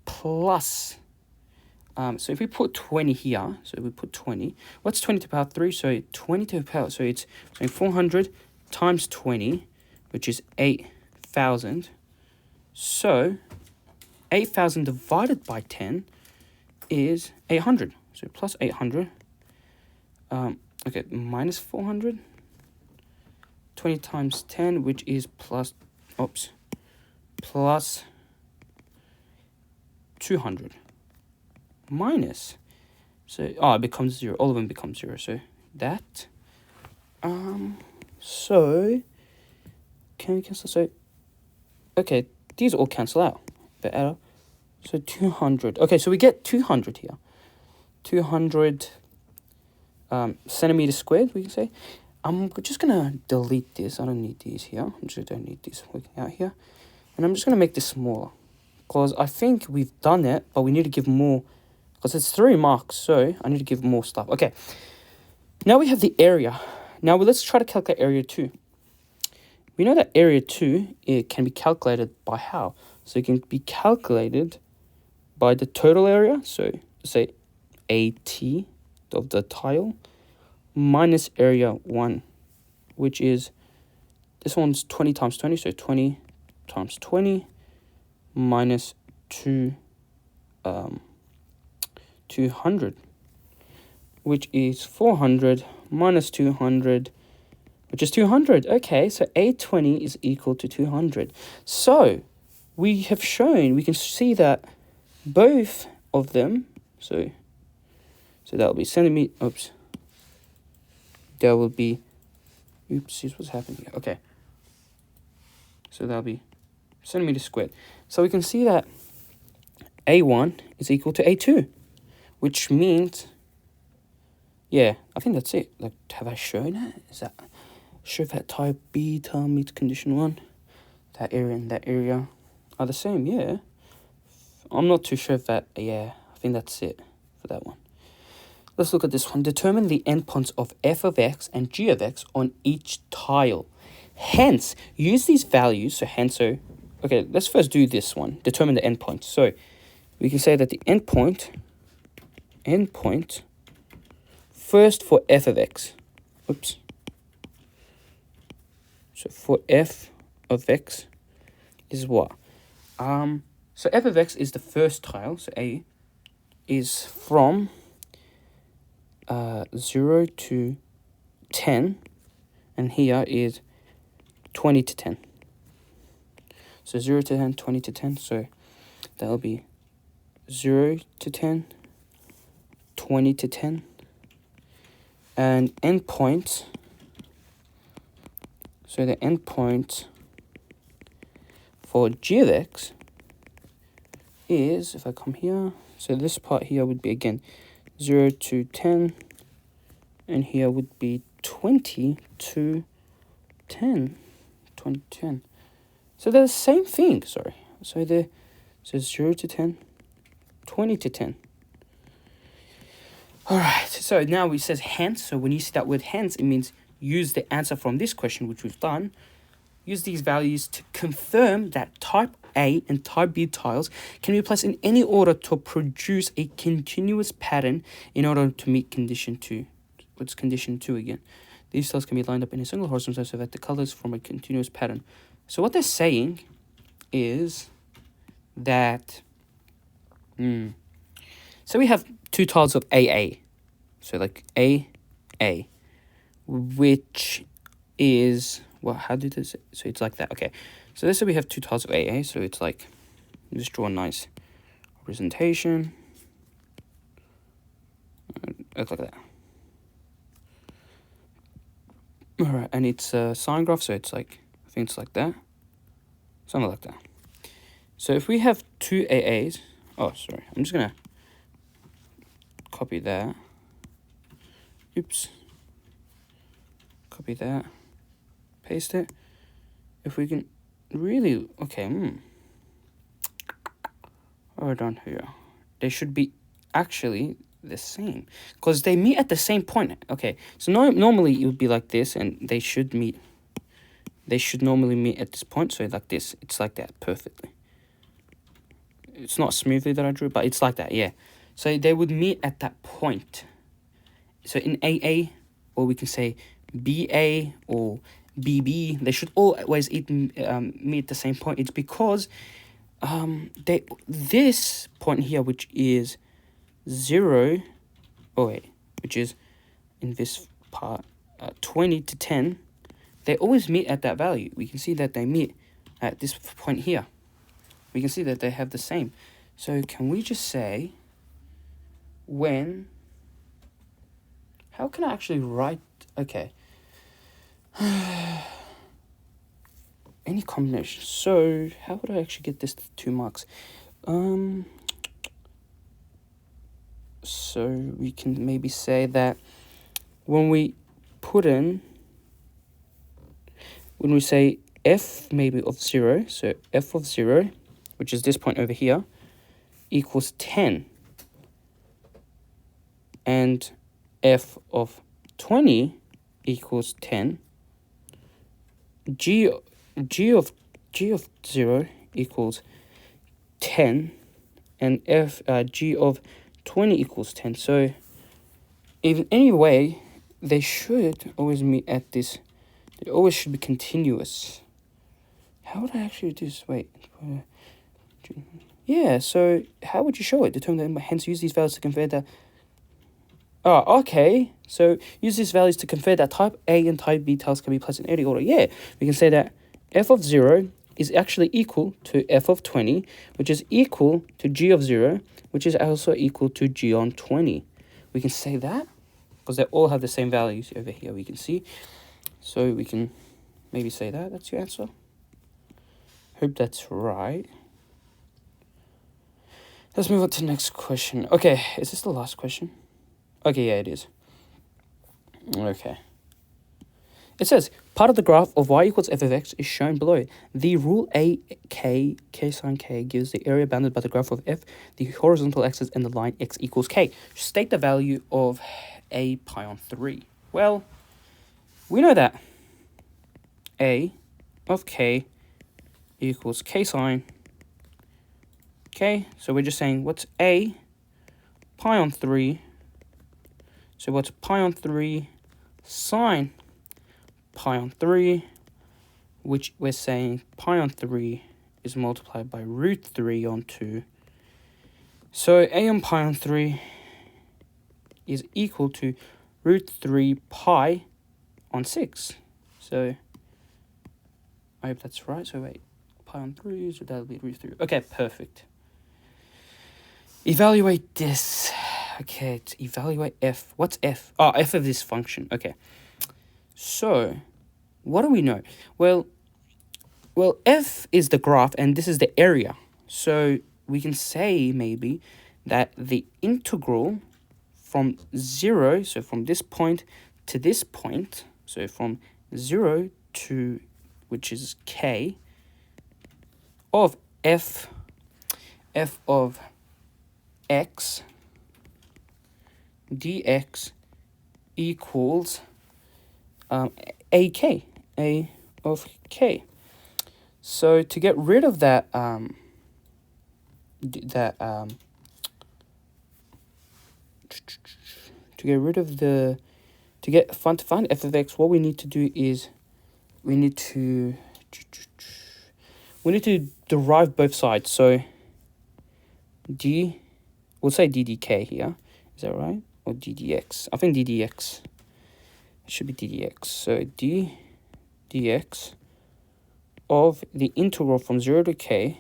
plus, so if we put 20 here, so we put 20, what's 20 to the power 3? So 20 to the power, so it's 400 times 20, which is 8,000. So 8,000 divided by 10 is 800. So plus 800. Okay, minus 400. 20 times 10, which is plus 200. Minus, so it becomes 0. All of them become 0. So that, so can we cancel? So okay, these all cancel out. But add up. So 200. Okay, so we get 200 here. 200 centimeters squared, we can say. I'm just gonna delete this. I don't need these here. I just don't need these working out here. And I'm just gonna make this smaller, because I think we've done it, but we need to give more, because it's 3 marks, so I need to give more stuff. Okay, now we have the area. Now let's try to calculate area 2. We know that area 2, it can be calculated by how? So it can be calculated by the total area, so say AT of the tile, minus area 1, which is, this one's 20 times 20, so 20 times 20 minus 200, which is 400 minus 200, which is 200. Okay, so 820 is equal to 200. So we have shown, we can see that both of them, so that will be centimeter, that will be Oopsies, what's happening here? Okay. So that'll be centimeters squared. So we can see that A1 is equal to A2, which means, yeah, I think that's it. Like, have I shown it? Is that, show that type beta meets condition 1? That area and that area are the same, yeah. I'm not too sure if that, yeah, I think that's it for that one. Let's look at this one. Determine the endpoints of f of x and g of x on each tile. Hence, use these values, okay, let's first do this one. Determine the endpoint. So, we can say that the endpoint, first for f of x. Oops. So, for f of x is what? So, f of x is the first tile, so A, is from 0 to 10, and here is 20 to 10. So 0 to 10, 20 to 10, so that'll be 0 to 10, 20 to 10, and endpoint, so the endpoint for g of x is, if I come here, so this part here would be again 0 to 10, and here would be 20 to 10. 20 to 10. So they're the same thing, sorry. So 0 to 10, 20 to 10. Alright, so now it says hence. So when you see that word hence, it means use the answer from this question, which we've done. Use these values to confirm that type A and type B tiles can be placed in any order to produce a continuous pattern in order to meet condition 2. What's condition 2 again? These tiles can be lined up in a single horizontal so that the colors form a continuous pattern. So what they're saying is that, so we have two tiles of AA. So like AA, which is, well, how did this, so it's like that, okay. So let's say we have two tiles of AA, so it's like, just draw a nice representation. Look like that. Alright, and it's a sine graph, so it's like, I think it's like that. Something like that. So if we have two AAs, oh, sorry, I'm just going to copy that. Oops. Copy that. Paste it. If we can really, okay, hold on here. They should be actually the same because they meet at the same point. Okay, so normally it would be like this, and they should normally meet at this point. So like this, it's like that perfectly. It's not smoothly that I drew, but it's like that, yeah. So they would meet at that point. So in AA, or we can say BA or BB, they should always meet at the same point. It's because this point here, which is 0, which is in this part 20 to 10, they always meet at that value. We can see that they meet at this point here. We can see that they have the same. So can we just say when, how can I actually write, okay, any combination. So how would I actually get this to 2 marks? So we can maybe say that when we put in, when we say f maybe of 0, so f of 0, which is this point over here, equals 10, and f of 20 equals 10, g of 0 equals 10, and g of 20 equals 10. So even anyway, they should always meet at this. They always should be continuous. How would I actually do this? Wait. Yeah, so how would you show it? Determine that, hence use these values to convert that. Oh, okay. So use these values to convert that type A and type B tiles can be placed in any order. Yeah, we can say that f of 0 is actually equal to f of 20, which is equal to g of 0, which is also equal to g on 20. We can say that because they all have the same values over here, we can see. So we can maybe say that. That's your answer. Hope that's right. Let's move on to the next question. Okay, is this the last question? Okay, yeah, it is. Okay. It says, part of the graph of y equals f of x is shown below. The rule k sine k, gives the area bounded by the graph of f, the horizontal axis, and the line x equals k. State the value of a pi on 3. Well, we know that a of k equals k sine k. So we're just saying, what's a pi on 3? So what's pi on 3 sine pi on 3, which we're saying pi on 3 is multiplied by root 3 on 2. So a on pi on 3 is equal to root 3 pi on 6. So I hope that's right. So wait, pi on 3, so that'll be root 3. Okay, perfect. Evaluate this. Okay, to evaluate f. What's f? Oh, f of this function. Okay. So, what do we know? Well, f is the graph, and this is the area. So, we can say, maybe, that the integral from 0, so from this point to this point, so from 0 to, which is k, of f of x dx equals a of k. So to get rid of that to find f of x, what we need to do is we need to derive both sides. So we'll say ddk here. Is that right? Or ddx? I think ddx. It should be ddx. So dx of the integral from 0 to k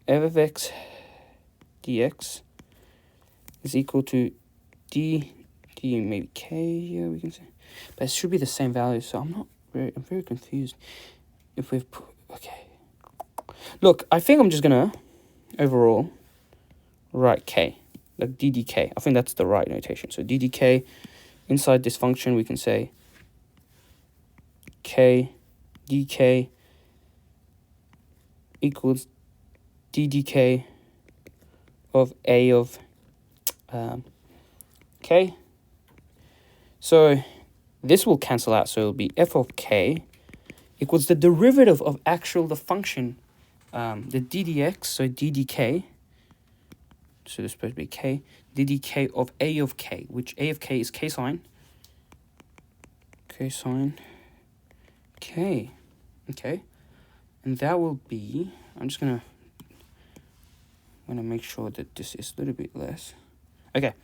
f of x dx is equal to d maybe k here, we can say. But it should be the same value, so I'm very confused. If we've okay. Look, I think I'm just gonna overall write k. Like ddk. I think that's the right notation. So ddk, inside this function we can say k dk equals ddk of a of k. So this will cancel out, so it'll be f of k equals the derivative of the function, the ddx, so ddk, so this is supposed to be k, ddk of a of k, which a of k is k sine k. Okay, and that will be, I'm gonna make sure that this is a little bit less. Okay.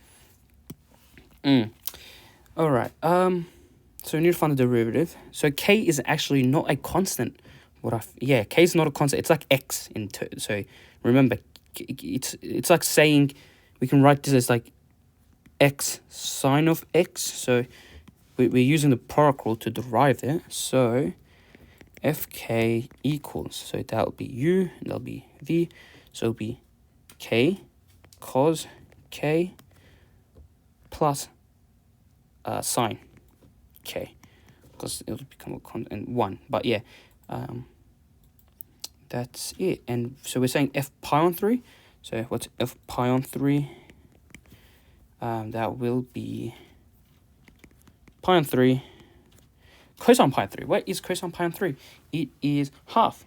All right. So we need to find the derivative. So k is actually not a constant. K is not a constant. It's like x so remember, it's like saying, we can write this as like x sine of x. So we're using the product rule to derive it. So fk equals, so that'll be u, and that'll be v. So it'll be k cos k plus sine k, because it'll become a constant 1. But yeah, that's it. And so we're saying f pi on 3. So what's f pi on 3? That will be pi on 3 cosine pi on 3. What is cosine pi on 3? It is half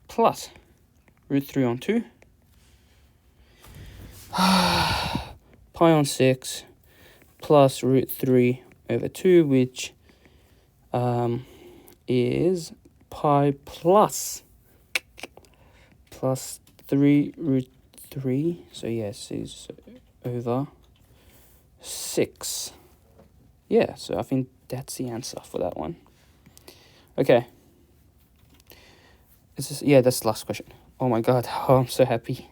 plus root 3 on 2 pi on 6 plus root 3 over 2, which is pi plus 3 root 3. So yes, is over 6. Yeah, so I think that's the answer for that one. Okay. That's the last question. Oh my god, oh, I'm so happy.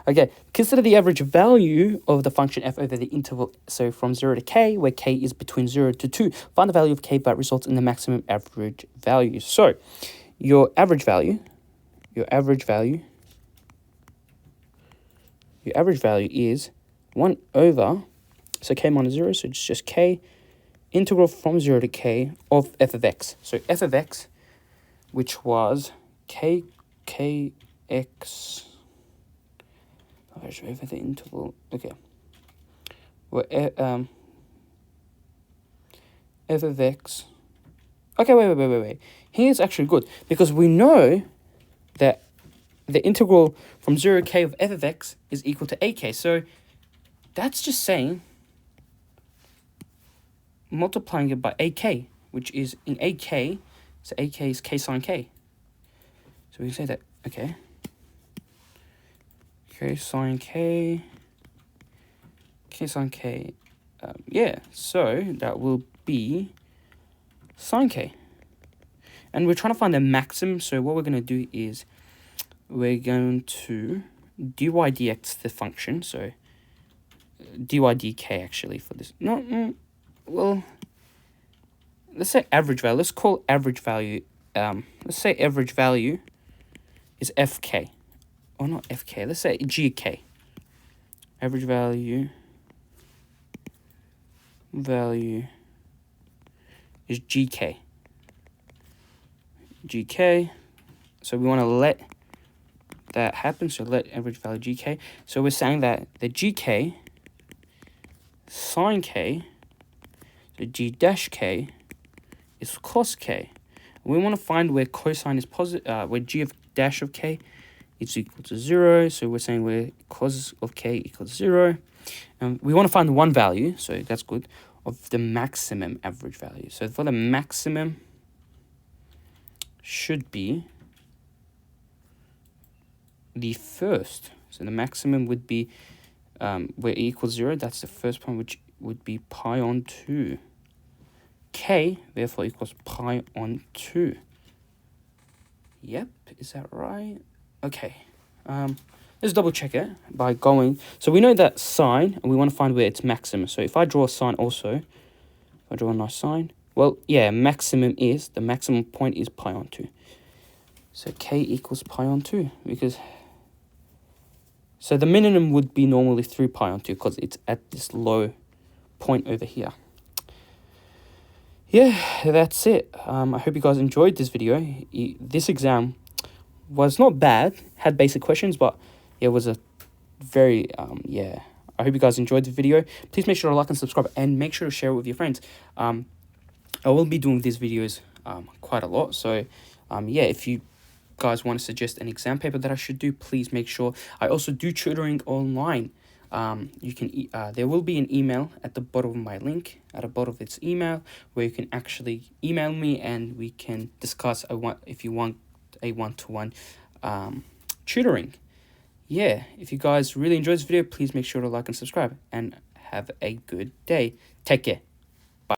Okay, consider the average value of the function f over the interval, so from 0 to k, where k is between 0 to 2. Find the value of k that results in the maximum average value. So, your average value is 1 over, so k minus 0, so it's just k, integral from 0 to k of f of x. So f of x, which was kx over the interval, okay. Well, f of x, okay, wait. Here's actually good, because we know that the integral from 0 to k of f of x is equal to ak. So that's just saying multiplying it by ak, which is in ak, so ak is k sine k. So we can say that, okay, k sine k, yeah, so that will be sine k. And we're trying to find the maximum, so what we're going to do is we're going to dy dx the function, so dy dk actually for this. Well, let's say average value. Let's call average value, let's say average value is fk. Or not fk, let's say gk. Average value is gk. So we want to let that happen, so let average value gk. So we're saying that the gk sine k, so g dash k is cos k. We want to find where cosine is positive, where g of dash of k is equal to 0. So we're saying where cos of k equals 0. And we want to find one value, so that's good, of the maximum average value. So for the maximum should be the first. So the maximum would be where e equals 0. That's the first point, which would be pi on 2. K, therefore, equals pi on 2. Yep, is that right? Okay. Let's double check it by going. So we know that sine, and we want to find where it's maximum. So if I draw a sine also, if I draw a nice sine, well, yeah, the maximum point is pi on 2. So k equals pi on 2, because, so the minimum would be normally 3 pi on 2, because it's at this low point over here. Yeah, that's it. I hope you guys enjoyed this video. This exam was not bad, had basic questions, but it was a very, yeah. I hope you guys enjoyed the video. Please make sure to like and subscribe, and make sure to share it with your friends. I will be doing these videos quite a lot, so yeah, if you guys want to suggest an exam paper that I should do, please make sure. I also do tutoring online. You can there will be an email at the bottom of my link, at the bottom of its email, where you can actually email me and we can discuss if you want a one-to-one tutoring. Yeah, if you guys really enjoyed this video, please make sure to like and subscribe, and have a good day. Take care.